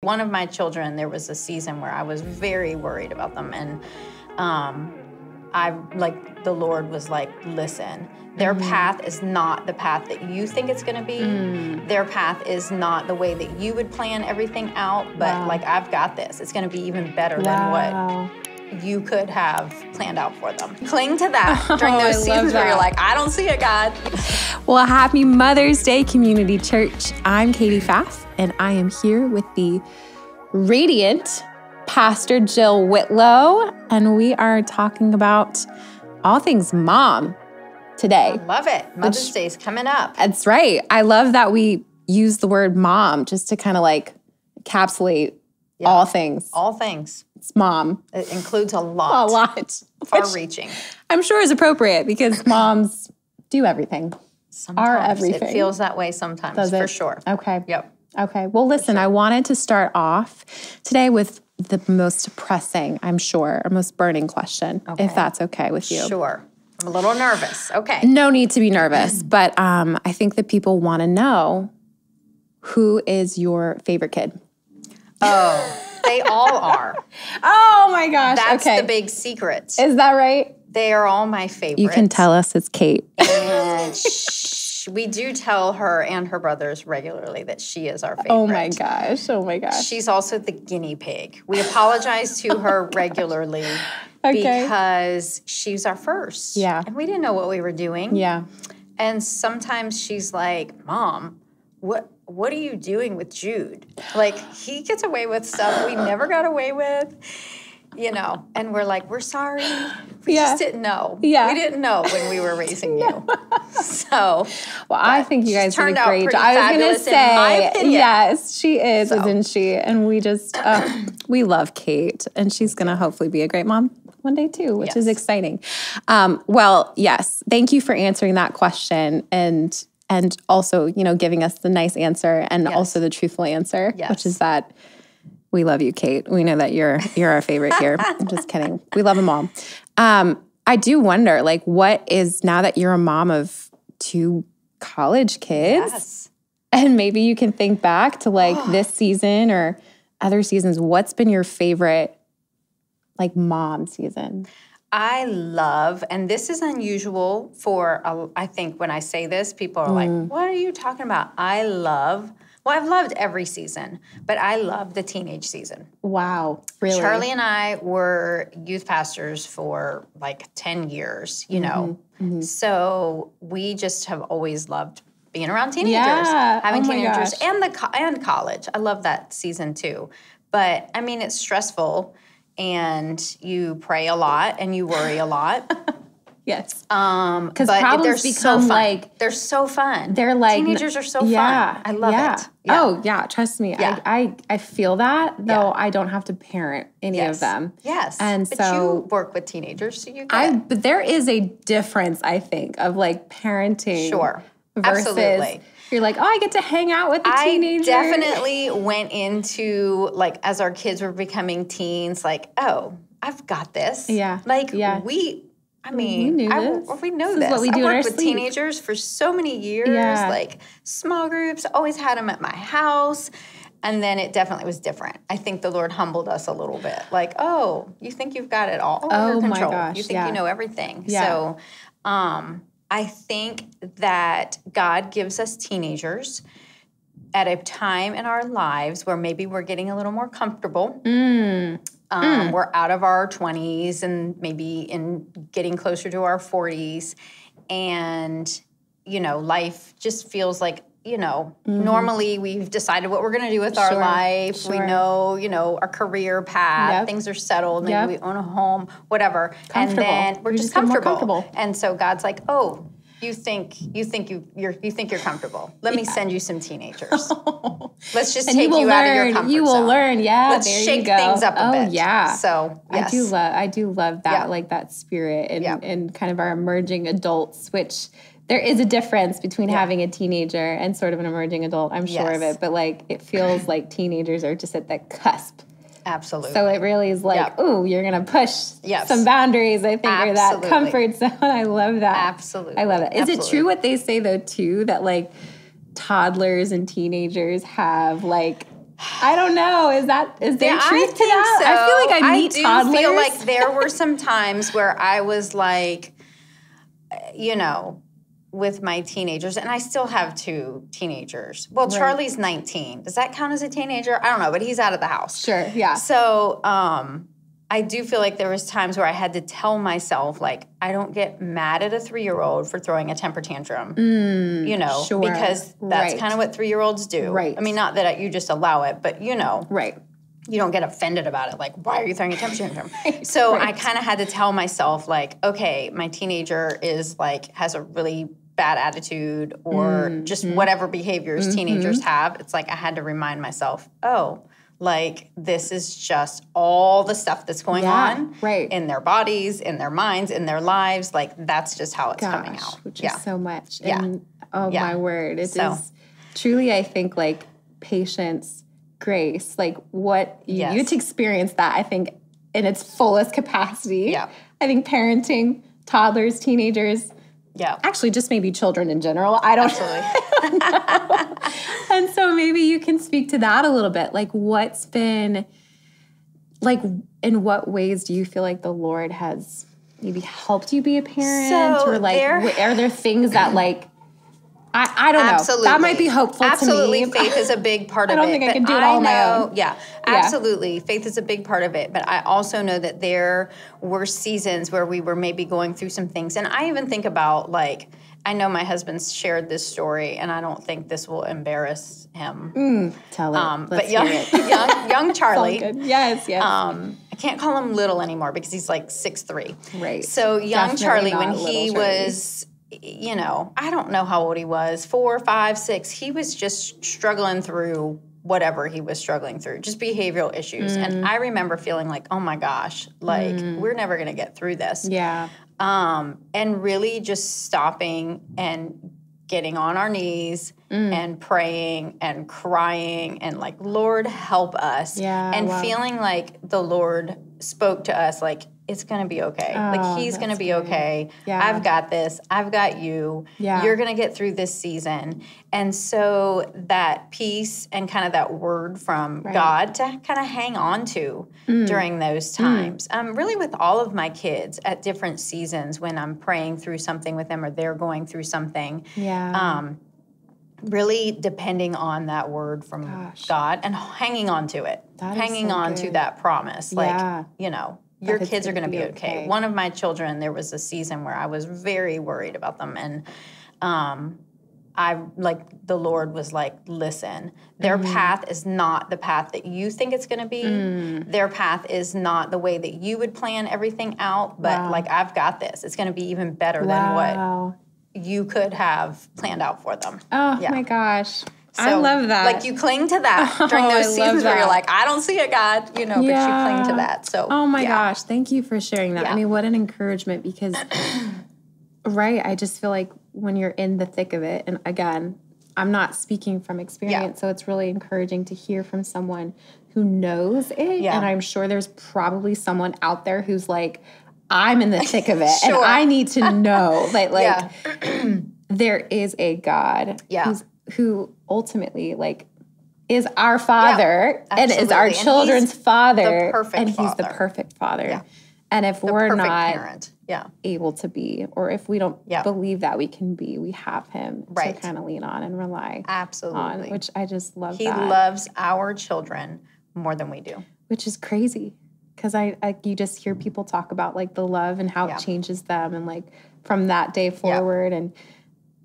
one of my children, there was a season where I was very worried about them. And the Lord was like, listen, their path is not the path that you think it's going to be. Their path is not the way that you would plan everything out, but like, I've got this. It's going to be even better than what you could have planned out for them. Cling to that during those seasons where you're like, I don't see it, God. Well, happy Mother's Day, Community Church. I'm Katie Pfaff, and I am here with the radiant Pastor Jill Whitlow, and we are talking about all things mom today. I love it. Mother's Day is coming up. That's right. I love that we use the word mom just to kind of like encapsulate all things. All things. It's mom. It includes a lot. A lot. Far-reaching. I'm sure is appropriate because moms do everything. Sometimes. Are everything. It feels that way sometimes, Does it? For sure. Okay. Yep. Okay. Well, listen, I wanted to start off today with the most pressing, I'm sure, or most burning question, if that's okay with you. Sure. I'm a little nervous. Okay. No need to be nervous, but I think that people want to know, who is your favorite kid? Oh, they all are. Oh my gosh. That's okay. the big secret. Is that right? They are all my favorites. You can tell us it's Kate. And we do tell her and her brothers regularly that she is our favorite. Oh my gosh. Oh my gosh. She's also the guinea pig. We apologize to her regularly because she's our first. Yeah. And we didn't know what we were doing. Yeah. And sometimes she's like, Mom, what are you doing with Jude? Like, he gets away with stuff we never got away with, you know. And we're like, we're sorry. We just didn't know. Yeah. We didn't know when we were raising you. So, well, I think you guys did a great job. I was going to say, in my opinion, yes, she is, So. Isn't she? And we just, we love Kate, and she's going to hopefully be a great mom one day too, which is exciting. Well, yes, thank you for answering that question and also, you know, giving us the nice answer and also the truthful answer, which is that we love you, Kate. We know that you're our favorite here. I'm just kidding. We love them all. I do wonder, like, what is, now that you're a mom of 2 college kids, and maybe you can think back to like this season or other seasons, what's been your favorite like mom season? I love, and this is unusual for, I think when I say this, people are like, what are you talking about? I've loved every season, but I love the teenage season. Wow, really? Charlie and I were youth pastors for like 10 years, you know. So we just have always loved being around teenagers, having teenagers, and college. I love that season too. But I mean, it's stressful. And you pray a lot and you worry a lot. Yes. Because problems become like, they're so fun. They're like, teenagers are so fun. I love it. Yeah. Oh yeah, trust me. Yeah. I feel that, though I don't have to parent any of them. Yes. And but so you work with teenagers, so you get it. But there is a difference, I think, of like parenting. Sure. Versus Absolutely. You're like, oh, I get to hang out with the teenager. I definitely went into, like, as our kids were becoming teens, like, oh, I've got this. Yeah. Like, we know we this. Is what we do I in our worked with sleep. teenagers for so many years, like small groups, always had them at my house. And then it definitely was different. I think the Lord humbled us a little bit. Like, oh, you think you've got it all under control. My gosh, you think you know everything. Yeah. So I think that God gives us teenagers at a time in our lives where maybe we're getting a little more comfortable. We're out of our 20s and maybe in getting closer to our 40s. And, you know, life just feels like, you know, normally we've decided what we're going to do with our life. We know, you know, our career path. Things are settled. Maybe we own a home, whatever. And then we're just comfortable. And so God's like, oh, you think you're comfortable. Let me send you some teenagers. Let's just take you out of your comfort zone. You will learn. Yeah, let's shake things up a bit. Yeah. So yes. I do love that, like that spirit and kind of our emerging adults, which there is a difference between having a teenager and sort of an emerging adult. I'm sure of it, but like it feels like teenagers are just at the cusp. Absolutely. So it really is like, ooh, you're going to push some boundaries, I think, or that comfort zone. I love that. Absolutely. I love it. Is it true what they say, though, too, that, like, toddlers and teenagers have, like, I don't know. Is there truth to that? So. I feel like I meet toddlers. I do feel like there were some times where I was like, you know, with my teenagers, and I still have 2 teenagers. Well, Charlie's 19. Does that count as a teenager? I don't know, but he's out of the house. Sure, yeah. So I do feel like there was times where I had to tell myself, like, I don't get mad at a 3-year-old for throwing a temper tantrum, you know, because that's kind of what 3-year-olds do. Right. I mean, not that you just allow it, but, you know. Right. You don't get offended about it. Like, why are you throwing a temper tantrum? So I kind of had to tell myself, like, okay, my teenager is like, has a really bad attitude or just whatever behaviors teenagers have. It's like I had to remind myself, oh, like this is just all the stuff that's going on in their bodies, in their minds, in their lives. Like that's just how it's coming out. Which is so much. And my word. It is truly, I think, like patience, grace, like what you get to experience that, I think, in its fullest capacity. Yeah. I think parenting, toddlers, teenagers, actually just maybe children in general. I don't know. And so maybe you can speak to that a little bit. Like what's been, like in what ways do you feel like the Lord has maybe helped you be a parent? Or like, are there things that like, I don't know. That might be hopeful to me. Faith is a big part of it. I don't think I can do it all on my own. Yeah, absolutely. Faith is a big part of it. But I also know that there were seasons where we were maybe going through some things. And I even think about, like, I know my husband's shared this story, and I don't think this will embarrass him. Tell it. But young Charlie. Yes. I can't call him little anymore because he's like 6'3". Right. So young Charlie, when he was... you know, I don't know how old he was, 4, 5, 6. He was just struggling through whatever he was struggling through, just behavioral issues. And I remember feeling like, oh my gosh, like we're never going to get through this. Yeah. And really just stopping and getting on our knees and praying and crying and like, Lord, help us. Yeah, and feeling like the Lord spoke to us like, it's going to be okay. Like, he's going to be okay. Yeah. I've got this. I've got you. Yeah. You're going to get through this season. And so that peace and kind of that word from God to kind of hang on to during those times. Really with all of my kids at different seasons when I'm praying through something with them or they're going through something. Yeah. Really depending on that word from God and hanging on to it. Hanging on to that promise. Like, you know. Your kids are going to be okay. One of my children, there was a season where I was very worried about them. And the Lord was like, listen, their path is not the path that you think it's going to be. Their path is not the way that you would plan everything out. But like, I've got this. It's going to be even better than what you could have planned out for them. Oh, my gosh. So, I love that. Like, you cling to that during those seasons where you're like, I don't see it, God, you know, but you cling to that. So, oh my gosh. Thank you for sharing that. I mean, what an encouragement because, I just feel like when you're in the thick of it, and again, I'm not speaking from experience, so it's really encouraging to hear from someone who knows it. Yeah. And I'm sure there's probably someone out there who's like, I'm in the thick of it, and I need to know that, there is a God who ultimately, like, is our Father and is our children's Father. And he's the perfect Father. Yeah. And if we're not parent. able to be, or if we don't believe that we can be, we have him to kind of lean on and rely on, which I just love. He loves our children more than we do. Which is crazy. Because you just hear people talk about, like, the love and how it changes them and, like, from that day forward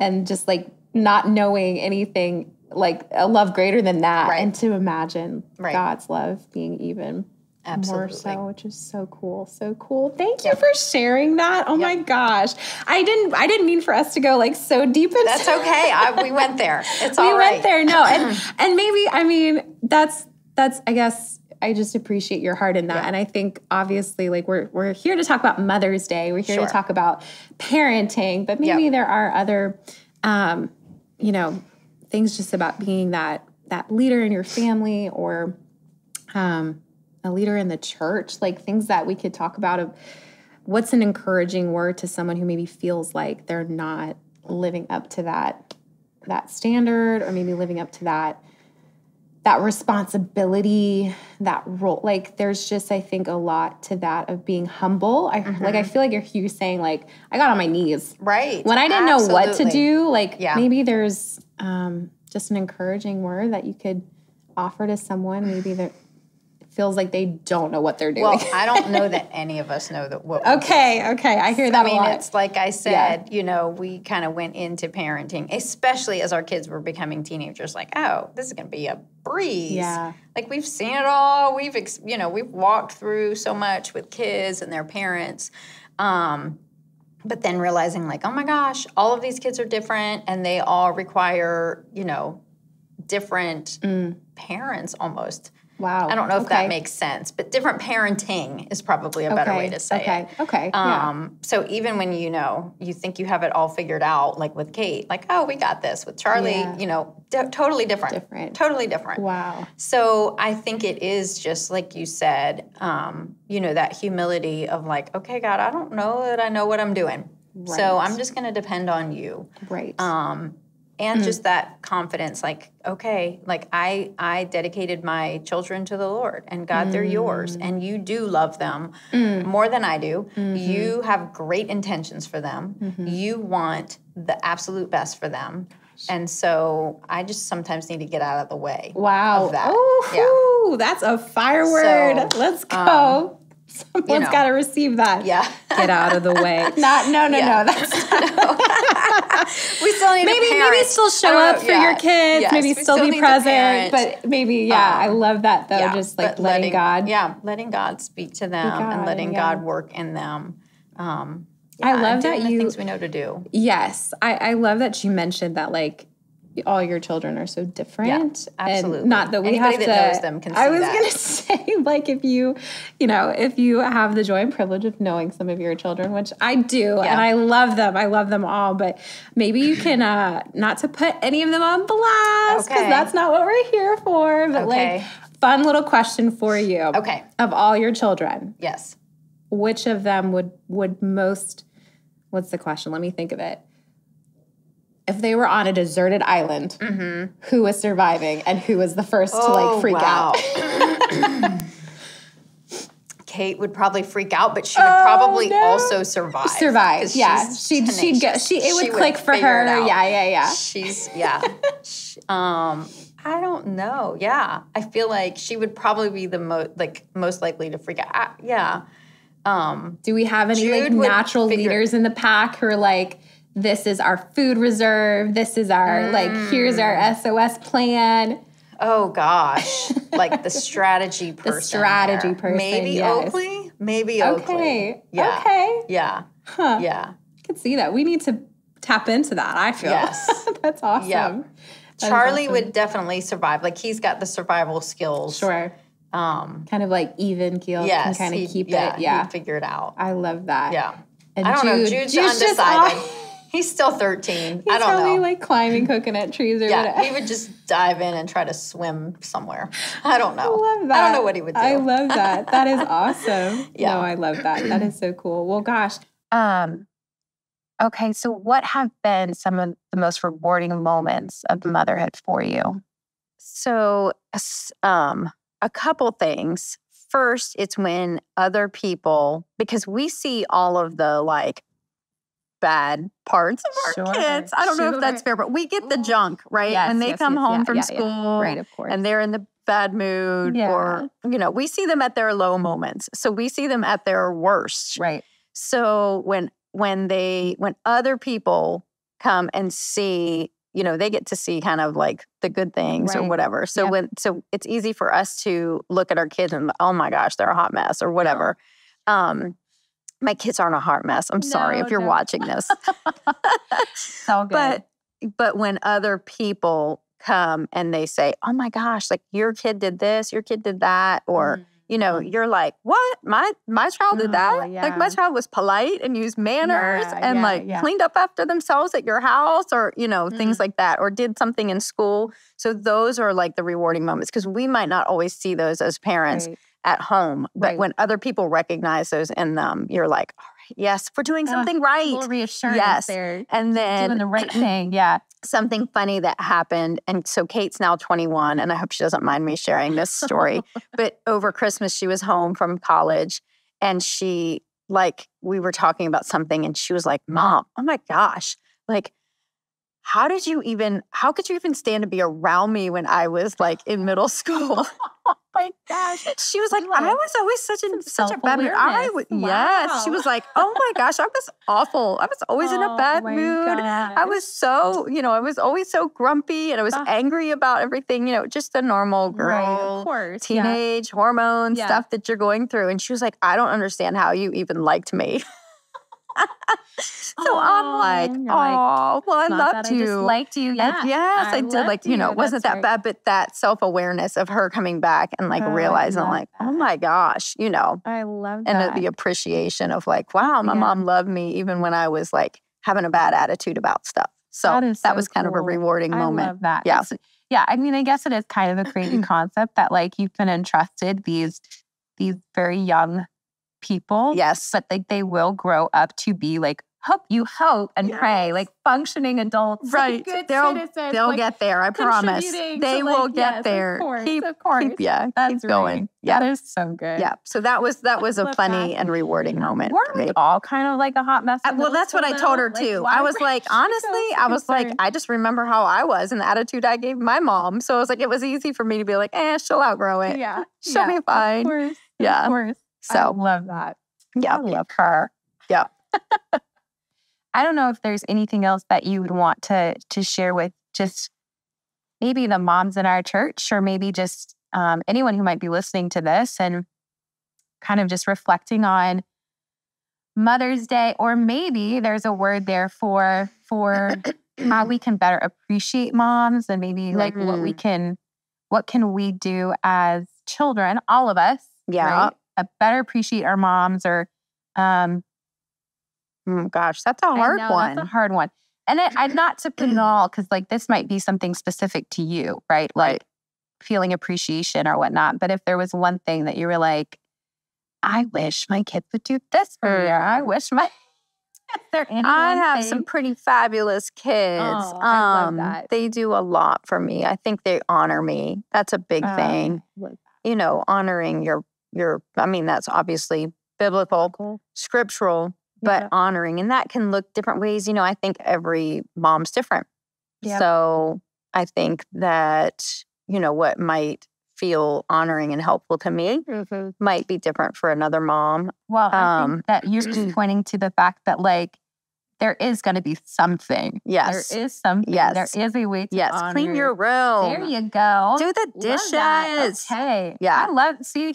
and just, like, not knowing anything, like, a love greater than that. And to imagine God's love being even more so, which is so cool. So cool. Thank you for sharing that. Oh, my gosh. I didn't mean for us to go, like, so deep into That's okay. We went there. It's all right. We went there. No. And maybe, I mean, that's I guess, I just appreciate your heart in that. And I think, obviously, like, we're here to talk about Mother's Day. We're here to talk about parenting. But maybe there are other, things just about being that leader in your family or a leader in the church. Like, things that we could talk about of what's an encouraging word to someone who maybe feels like they're not living up to that standard or maybe living up to that that responsibility, that role. Like there's just, I think, a lot to that of being humble. I feel like you're saying like, I got on my knees. Right. When I didn't know what to do, like maybe there's just an encouraging word that you could offer to someone. Maybe it feels like they don't know what they're doing. Well, I don't know that any of us know that what Okay, I hear that a lot. It's like I said, we kind of went into parenting, especially as our kids were becoming teenagers, like, oh, this is going to be a breeze. Yeah. Like we've seen it all. We've walked through so much with kids and their parents. But then realizing like, oh my gosh, all of these kids are different and they all require, different parents almost. Wow. I don't know if that makes sense, but different parenting is probably a better way to say it. Okay. So even when you think you have it all figured out, like with Kate, like, oh, we got this. With Charlie, totally different. Totally different. Wow. So I think it is just like you said, that humility of like, okay, God, I don't know that I know what I'm doing. Right. So I'm just going to depend on you. Right. And just that confidence, like, okay, like I dedicated my children to the Lord, and God, they're yours, and you do love them more than I do. You have great intentions for them. You want the absolute best for them. And so I just sometimes need to get out of the way. Wow. Of that. Oh, that's a fire word. Let's go. Someone's got to receive that. Yeah. Get out of the way. No. That's we still need maybe still show up for your kids. Yes, maybe still be present. But maybe, I love that though. just like letting God. Yeah, letting God speak to them and letting God work in them. I love that the things we know to do. Yes. I love that you mentioned that like all your children are so different. Yeah, absolutely. And not that we Anybody have to. that knows them can see I was that. going to say, like, if you have the joy and privilege of knowing some of your children, which I do, and I love them all, but maybe you can, not to put any of them on blast, because that's not what we're here for, but like, fun little question for you. Okay. Of all your children. Yes. Which of them would most, what's the question? Let me think of it. If they were on a deserted island, who was surviving and who was the first to freak out? Kate would probably freak out, but she would probably also survive. Yeah. It would click for her. Yeah. She's I don't know. Yeah. I feel like she would probably be the most likely to freak out. Yeah. Do we have any natural leaders in the pack who are like, this is our food reserve. This is our, here's our SOS plan. Oh, gosh. Like the strategy person. The strategy person, Maybe Oakley? Maybe Oakley. Okay. Yeah. Okay. Yeah. Huh. Yeah. I can see that. We need to tap into that, I feel. Yes. That's awesome. Yeah. Charlie would definitely survive. Like, he's got the survival skills. Sure. Kind of like even keel. Yes. Can kind of keep it. Yeah. He'd figure it out. I love that. Yeah. And I don't know. Jude's undecided. He's still 13. I don't know. He's probably like climbing coconut trees or whatever. He would just dive in and try to swim somewhere. I don't know. I love that. I don't know what he would do. I love that. That is awesome. Yeah. No, I love that. That is so cool. Well, gosh. Okay, so what have been some of the most rewarding moments of motherhood for you? So, a couple things. First, it's when other people, because we see all of the bad parts of our kids. I don't know if that's fair, but we get the junk, right? Yes, when they come home from school, right, of course, and they're in the bad mood, or we see them at their low moments. So we see them at their worst, right? So when other people come and see, they get to see kind of like the good things or whatever. So so it's easy for us to look at our kids and, oh my gosh, they're a hot mess or whatever. My kids aren't a hot mess. I'm sorry if you're watching this. It's all good. But when other people come and they say, oh my gosh, like your kid did this, your kid did that, or you're like, what? My child did that? Yeah. Like my child was polite and used manners and cleaned up after themselves at your house or, things like that, or did something in school. So those are like the rewarding moments because we might not always see those as parents at home. But when other people recognize those in them, you're like, all right, yes, we're doing something right. A little reassurance there. And then doing the right thing. Yeah. something funny that happened. And so Kate's now 21, and I hope she doesn't mind me sharing this story. But over Christmas, she was home from college, and she, we were talking about something, and she was like, Mom, oh my gosh, how could you even stand to be around me when I was in middle school? Oh my gosh. She was like, I was always such a bad mood. Yes. She was like, oh my gosh, I was awful. I was always in a bad mood. Gosh. I was so, I was always so grumpy, and I was angry about everything, just the normal girl, right, of course, teenage hormone stuff that you're going through. And she was like, I don't understand how you even liked me. So I'm like, well, I loved you. I just liked you. Yeah. Yes, I did. It wasn't that bad, but that self-awareness of her coming back and realizing, oh my gosh, I love that. And the appreciation of wow, my mom loved me even when I was having a bad attitude about stuff. So that was kind of a rewarding moment. I love that. Yeah. I mean, I guess it is kind of a crazy concept that you've been entrusted these very young people. Yes. But they will grow up to be you hope and pray, functioning adults. Right. Good they'll citizens, get there. I promise. They will get there. Of course. Keep going. Yeah. That is so good. Yeah. So that was a funny and rewarding moment. Weren't we all kind of a hot mess? Well, that's what I told her too. I was honestly, I just remember how I was and the attitude I gave my mom. So I was it was easy for me to be she'll outgrow it. Yeah. She'll be fine. Of course. Yeah. Of course. So I love that. Yeah. I love her. Yeah. I don't know if there's anything else that you would want to share with just maybe the moms in our church, or maybe just anyone who might be listening to this and kind of just reflecting on Mother's Day, or maybe there's a word there for how we can better appreciate moms, and maybe what can we do as children, all of us, right? Better appreciate our moms, or gosh, that's a hard one. That's a hard one. And I'm not to put it all, because this might be something specific to you, right? Feeling appreciation or whatnot. But if there was one thing that you were I wish my kids would do this for me, or I wish I have some pretty fabulous kids. Oh, I love that. They do a lot for me. I think they honor me. That's a big thing. Honoring your that's obviously biblical, scriptural, but honoring. And that can look different ways. I think every mom's different. Yep. So I think that, what might feel honoring and helpful to me might be different for another mom. Well, I think that you're just pointing to the fact that there is going to be something. Yes. There is something. Yes. There is a way to honor. Clean your room. There you go. Do the dishes. Okay. Yeah.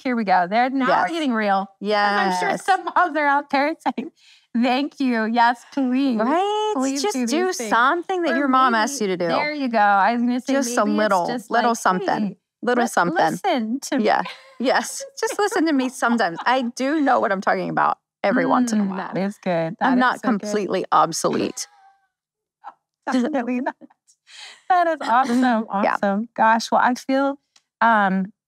Here we go. Now we're getting real. Yeah. I'm sure some moms are out there saying, thank you. Yes, please. Right? Please just do something that your mom asked you to do. There you go. I was going to say just some little something. Hey, little something. Listen to me. Yeah. Yes. Just listen to me sometimes. I do know what I'm talking about every once in a while. That is good. I'm not completely obsolete. Definitely not. That is awesome. Awesome. Yeah. Gosh, well, I feel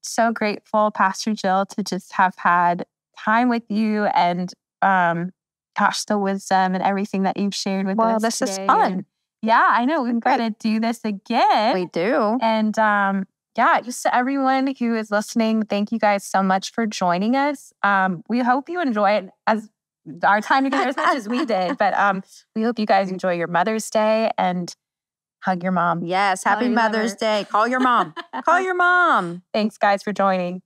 so grateful, Pastor Jill, to just have had time with you, and the wisdom and everything that you've shared with us. Well, this is fun. And, I know we've got to do this again. We do. And just to everyone who is listening, thank you guys so much for joining us. We hope you enjoy it as our time together as much as we did. But we hope you guys enjoy your Mother's Day, and hug your mom. Yes. Happy Mother's Day. Call your mom. Call your mom. Thanks, guys, for joining.